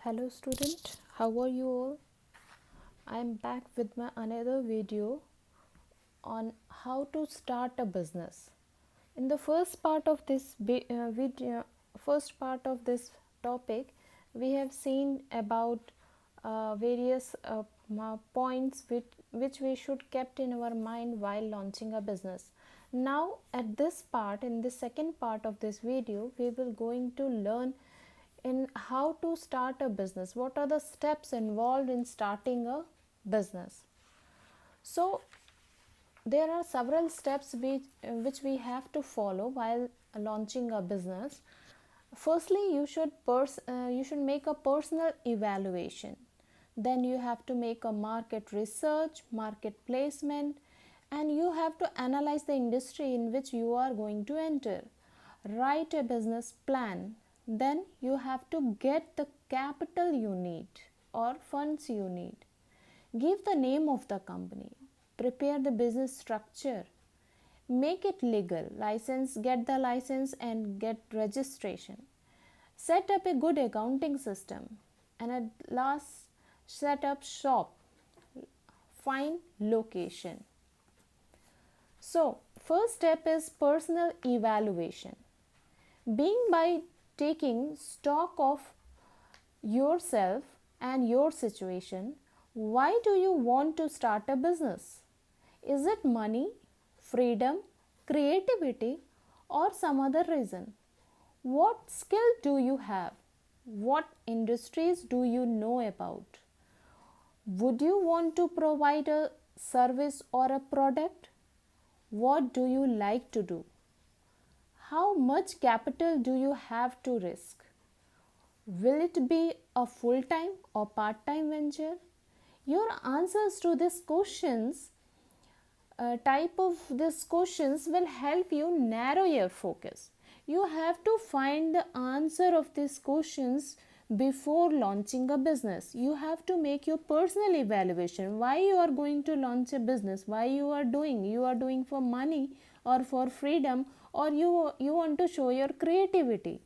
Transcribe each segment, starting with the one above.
Hello student, how are you all? I am back with my another video on how to start a business. In the first part of this first part of this topic, we have seen about various points which we should kept in our mind while launching a business. Now at this part, in the second part of this video, we will going to learn in how to start a business. What are the steps involved in starting a business? So there are several steps which we have to follow while launching a business. Firstly, you should make a personal evaluation. Then you have to make a market research, market placement, and you have to analyze the industry in which you are going to enter. Write a business plan. Then you have to get the capital you need or funds you need. Give the name of the company. Prepare the business structure. Make it legal. Get the license and get registration. Set up a good accounting system. And at last, set up shop. Find location. So, first step is personal evaluation. Being by taking stock of yourself and your situation. Why do you want to start a business? Is it money, freedom, creativity, or some other reason? What skill do you have? What industries do you know about? Would you want to provide a service or a product? What do you like to do? How much capital do you have to risk? Will it be a full time or part time venture? Your answers to these questions, type of these questions will help you narrow your focus. You have to find the answer of these questions before launching a business. You have to make your personal evaluation why you are going to launch a business, why you are doing for money or for freedom, or you want to show your creativity.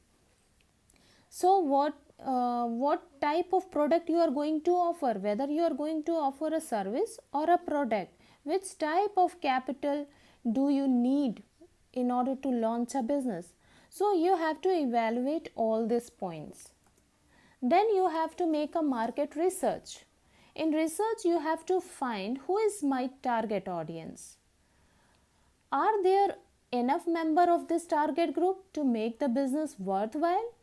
So what type of product you are going to offer, whether you are going to offer a service or a product, which type of capital do you need in order to launch a business. So you have to evaluate all these points. Then you have to make a market research. In research, you have to find who is my target audience. Are there enough members of this target group to make the business worthwhile?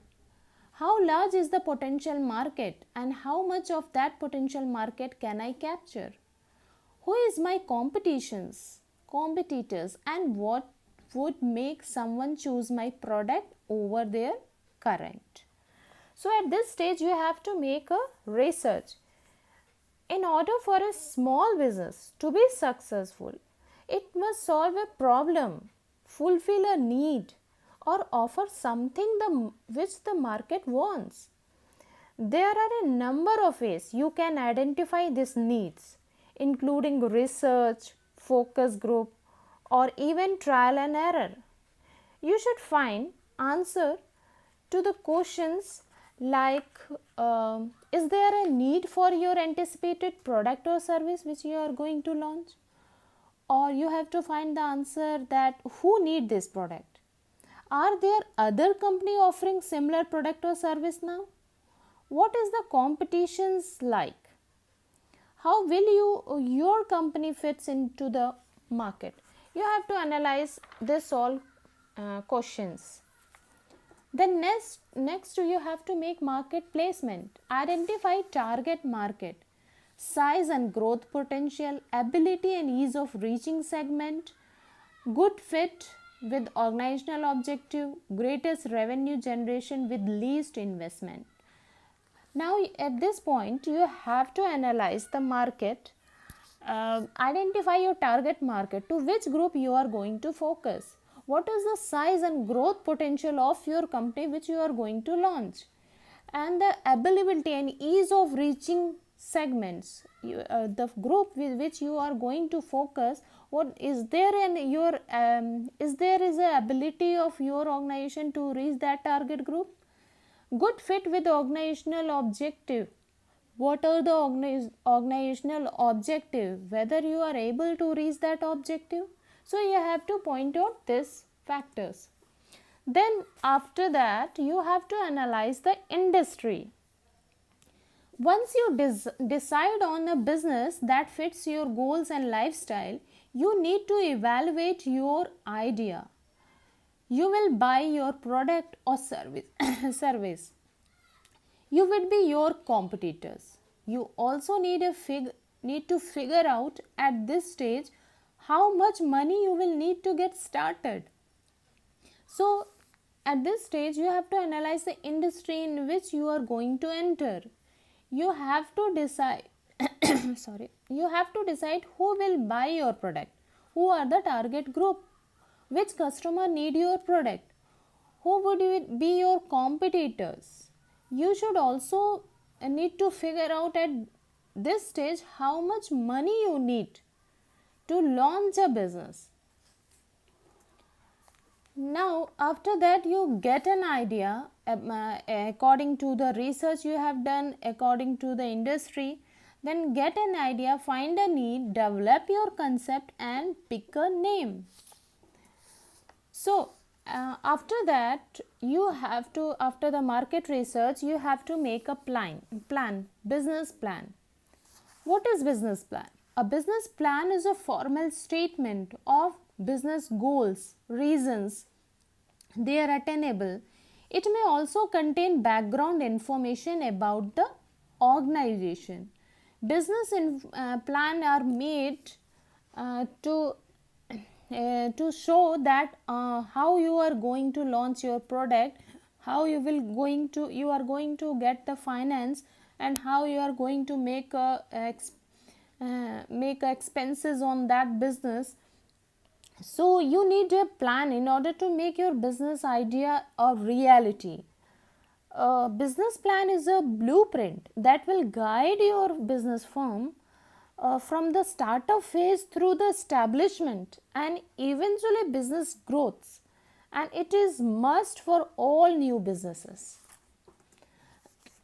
How large is the potential market and how much of that potential market can I capture? Who is my competitors, and what would make someone choose my product over their current? So at this stage you have to make a research. In order for a small business to be successful, it must solve a problem, fulfill a need, or offer something which the market wants. There are a number of ways you can identify these needs, including research, focus group, or even trial and error. You should find answer to the questions like is there a need for your anticipated product or service which you are going to launch? Or you have to find the answer that who need this product? Are there other company offering similar product or service now? What is the competitions like? How will your company fits into the market? You have to analyze this all questions. Then next you have to make market placement. Identify target market, size and growth potential, ability and ease of reaching segment, good fit with organizational objective, greatest revenue generation with least investment. Now at this point you have to analyze the market, identify your target market, to which group you are going to focus. What is the size and growth potential of your company which you are going to launch, and the availability and ease of reaching segments, the group with which you are going to focus. What is there in your is there is a ability of your organization to reach that target group? Good fit with organizational objective. What are the organizational objective? Whether you are able to reach that objective. So you have to point out these factors. Then after that, you have to analyze the industry. Once you decide on a business that fits your goals and lifestyle, you need to evaluate your idea. You will buy your product or service. You will be your competitors. You also need to figure out at this stage how much money you will need to get started. So at this stage, you have to analyze the industry in which you are going to enter. You have to decide you have to decide who will buy your product, who are the target group, which customer need your product, who would be your competitors. You should also need to figure out at this stage how much money you need to launch a business. Now after that, you get an idea according to the research you have done, according to the industry. Then get an idea, find a need, develop your concept and pick a name. So after that, you have to, after the market research, you have to make a business plan. What is business plan? A business plan is a formal statement of business goals, reasons they are attainable. It may also contain background information about the organization. Business plan are made to show that how you are going to launch your product, how you are going to get the finance, and how you are going to make expenses on that business. So you need a plan in order to make your business idea a reality. A business plan is a blueprint that will guide your business firm from the startup phase through the establishment and eventually business growths, and it is must for all new businesses.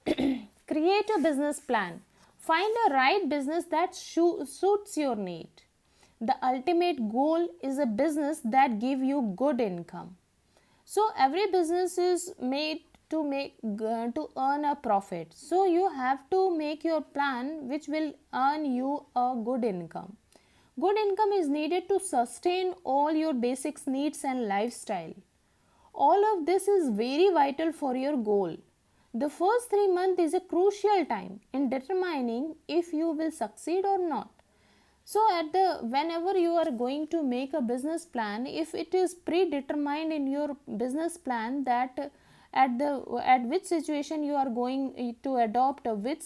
Create a business plan. Find a right business that suits your need. The ultimate goal is a business that give you good income. So every business is made to earn a profit. So you have to make your plan which will earn you a good income. Good income is needed to sustain all your basic needs and lifestyle. All of this is very vital for your goal. The first 3 months is a crucial time in determining if you will succeed or not. So whenever you are going to make a business plan, if it is predetermined in your business plan that at which situation you are going to adopt which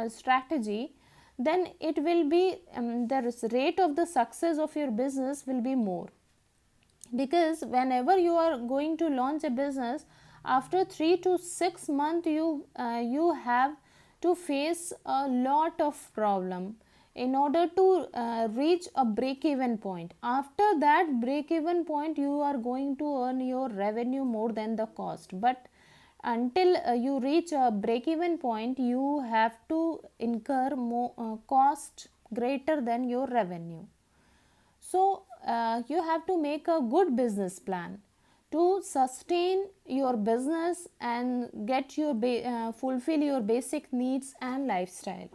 strategy, then it will be the rate of the success of your business will be more. Because whenever you are going to launch a business, after 3 to 6 months you have to face a lot of problem in order to reach a break even point. After that break even point, you are going to earn your revenue more than the cost, but until you reach a break even point, you have to incur more cost greater than your revenue. So you have to make a good business plan to sustain your business and get your fulfill your basic needs and lifestyle.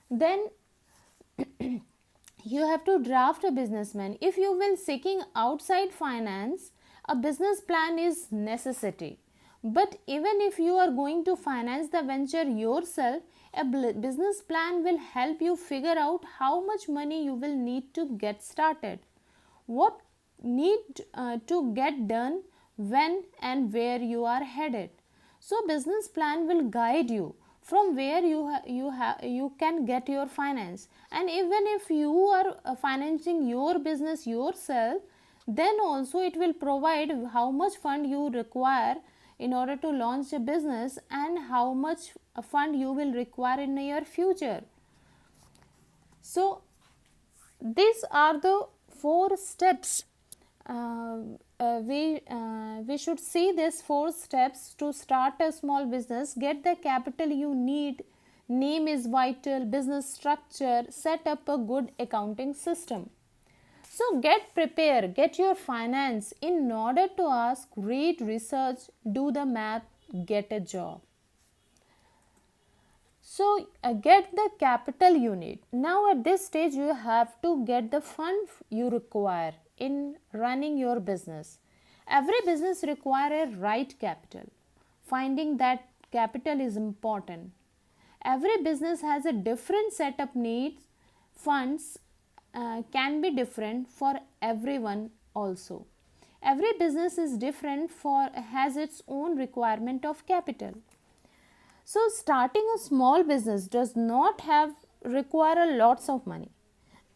Then you have to draft a business plan. If you will seeking outside finance, a business plan is necessity. But even if you are going to finance the venture yourself, a business plan will help you figure out how much money you will need to get started, what need to get done, when and where you are headed. So business plan will guide you from where you can get your finance, and even if you are financing your business yourself, then also it will provide how much fund you require in order to launch a business and how much fund you will require in your future. So these are the 4 steps we should see these 4 steps to start a small business. Get the capital you need. Name is vital. Business structure. Set up a good accounting system. So get prepared, get your finance. In order to ask, read, research, do the math, get a job. So get the capital you need. Now at this stage you have to get the fund you require in running your business. Every business requires a right capital. Finding that capital is important. Every business has a different setup needs. Funds can be different for everyone also. Every business is different for has its own requirement of capital. So starting a small business does not have require a lots of money,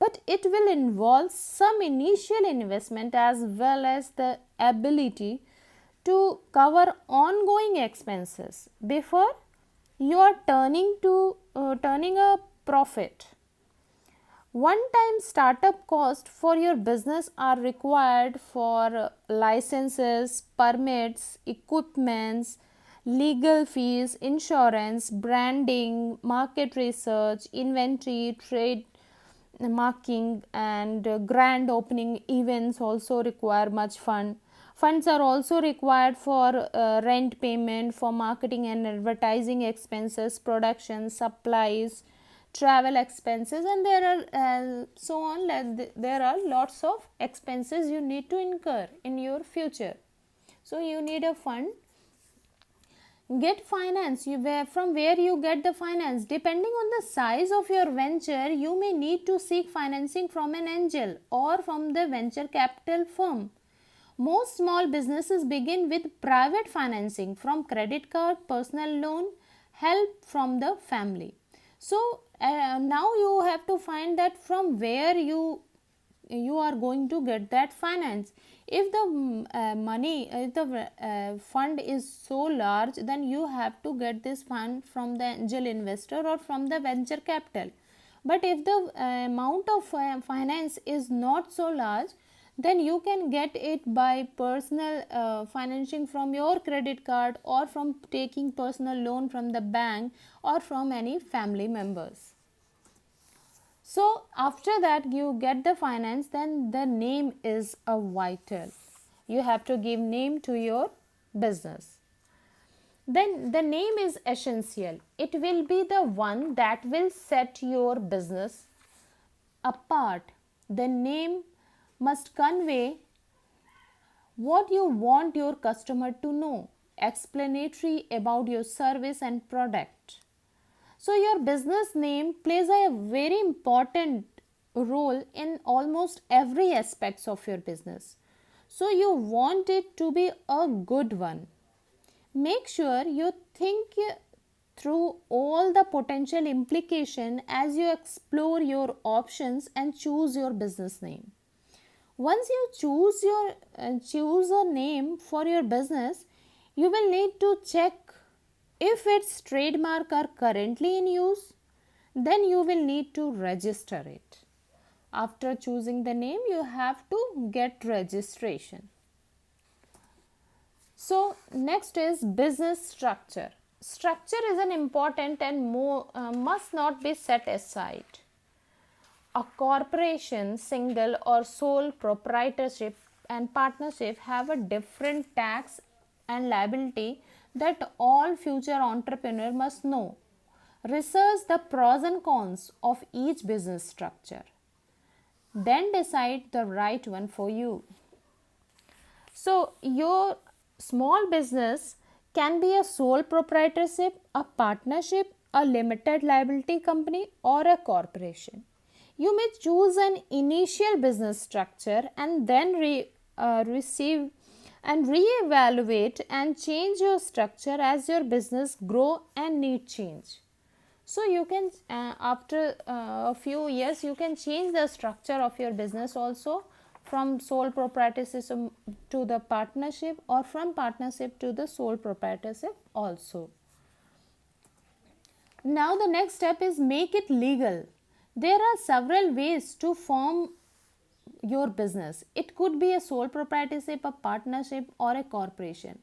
but it will involve some initial investment as well as the ability to cover ongoing expenses before you are turning a profit. One-time startup costs for your business are required for licenses, permits, equipments, legal fees, insurance, branding, market research, inventory, trade marking, and grand opening events also require much fund. Funds are also required for rent payment, for marketing and advertising expenses, production, supplies, travel expenses, and there are so on. There are lots of expenses you need to incur in your future. So you need a fund. Get finance. From where you get the finance, depending on the size of your venture, you may need to seek financing from an angel or from the venture capital firm. Most small businesses begin with private financing from credit card, personal loan, help from the family. So now you have to find that from where you are going to get that finance. If the if the fund is so large, then you have to get this fund from the angel investor or from the venture capital. But if the amount of finance is not so large, then you can get it by personal financing from your credit card or from taking personal loan from the bank or from any family members. So after that you get the finance, then the name is a vital. You have to give name to your business. Then the name is essential. It will be the one that will set your business apart. The name must convey what you want your customer to know, explanatory about your service and product. So your business name plays a very important role in almost every aspects of your business. So you want it to be a good one. Make sure you think through all the potential implication as you explore your options and choose your business name. Once you choose a name for your business, you will need to check if its trademark are currently in use. Then you will need to register it. After choosing the name, you have to get registration. So next is business structure. Structure is an important and must not be set aside. A corporation, single or sole proprietorship and partnership have a different tax and liability that all future entrepreneur must know. Research the pros and cons of each business structure. Then decide the right one for you. So your small business can be a sole proprietorship, a partnership, a limited liability company, or a corporation. You may choose an initial business structure and then receive and reevaluate and change your structure as your business grow and need change. So you can after a few years you can change the structure of your business also, from sole proprietorship to the partnership or from partnership to the sole proprietorship also. Now the next step is make it legal. There are several ways to form your business. It could be a sole proprietorship, a partnership, or a corporation.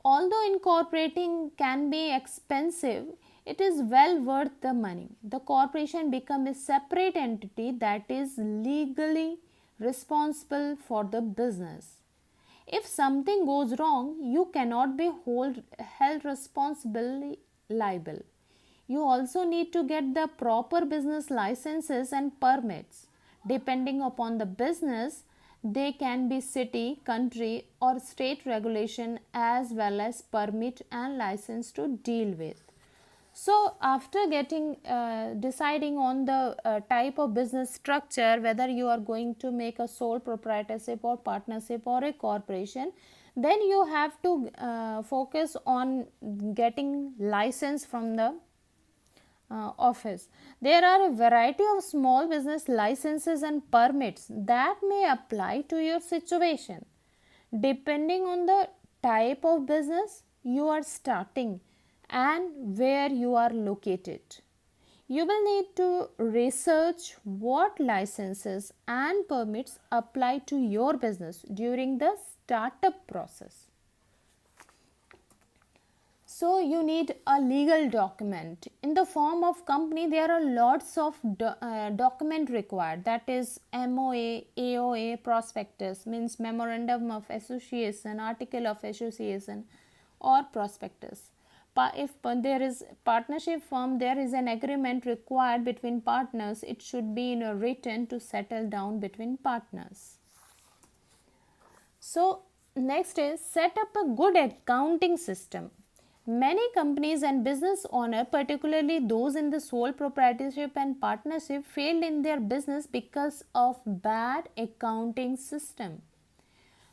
Although incorporating can be expensive, it is well worth the money. The corporation becomes a separate entity that is legally responsible for the business. If something goes wrong, you cannot be held responsible liable. You also need to get the proper business licenses and permits. Depending upon the business, they can be city, country, or state regulation as well as permit and license to deal with. So, after deciding on the type of business structure, whether you are going to make a sole proprietorship or partnership or a corporation, then you have to focus on getting license from the office. There are a variety of small business licenses and permits that may apply to your situation. Depending on the type of business you are starting and where you are located, you will need to research what licenses and permits apply to your business during the startup process. So you need a legal document in the form of company. There are lots of document required, that is MOA, AOA, prospectus means memorandum of association, article of association, or prospectus. If there is partnership firm, there is an agreement required between partners. It should be in a written to settle down between partners. So next is set up a good accounting system. Many companies and business owners, particularly those in the sole proprietorship and partnership, failed in their business because of bad accounting system.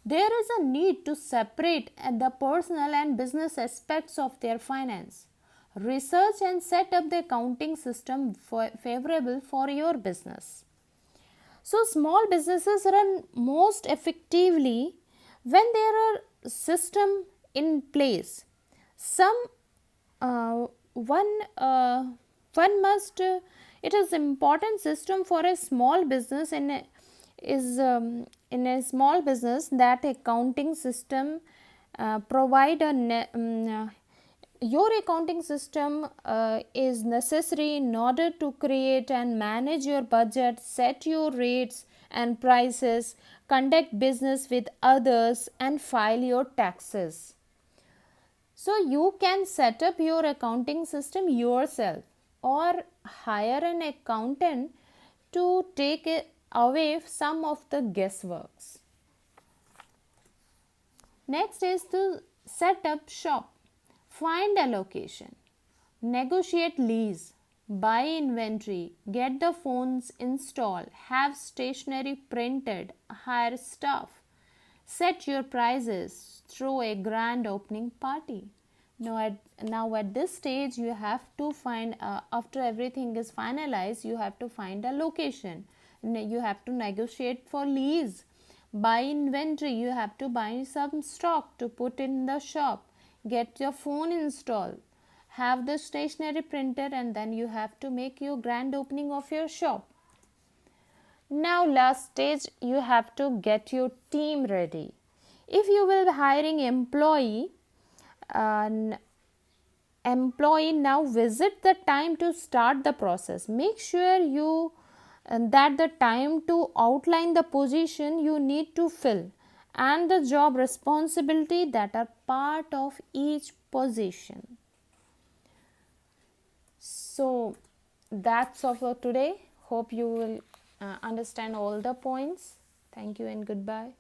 There is a need to separate the personal and business aspects of their finance. Research and set up the accounting system favorable for your business. So small businesses run most effectively when there are system in place. Some one must it is important system for a small business in a small business that accounting system provide your accounting system is necessary in order to create and manage your budget, set your rates and prices, conduct business with others, and file your taxes. So you can set up your accounting system yourself or hire an accountant to take away some of the guessworks. Next is to set up shop, find a location, negotiate lease, buy inventory, get the phones installed, have stationery printed, hire staff, set your prices, throw a grand opening party. Now at this stage you have to find, after everything is finalized, you have to find a location. You have to negotiate for lease, buy inventory, you have to buy some stock to put in the shop, get your phone installed, have the stationery printed, and then you have to make your grand opening of your shop. Now last stage, you have to get your team ready. If you will be hiring employee, now visit the time to start the process. Make sure you that the time to outline the position you need to fill and the job responsibility that are part of each position. So that's all for today. Hope you will understand all the points. Thank you and goodbye.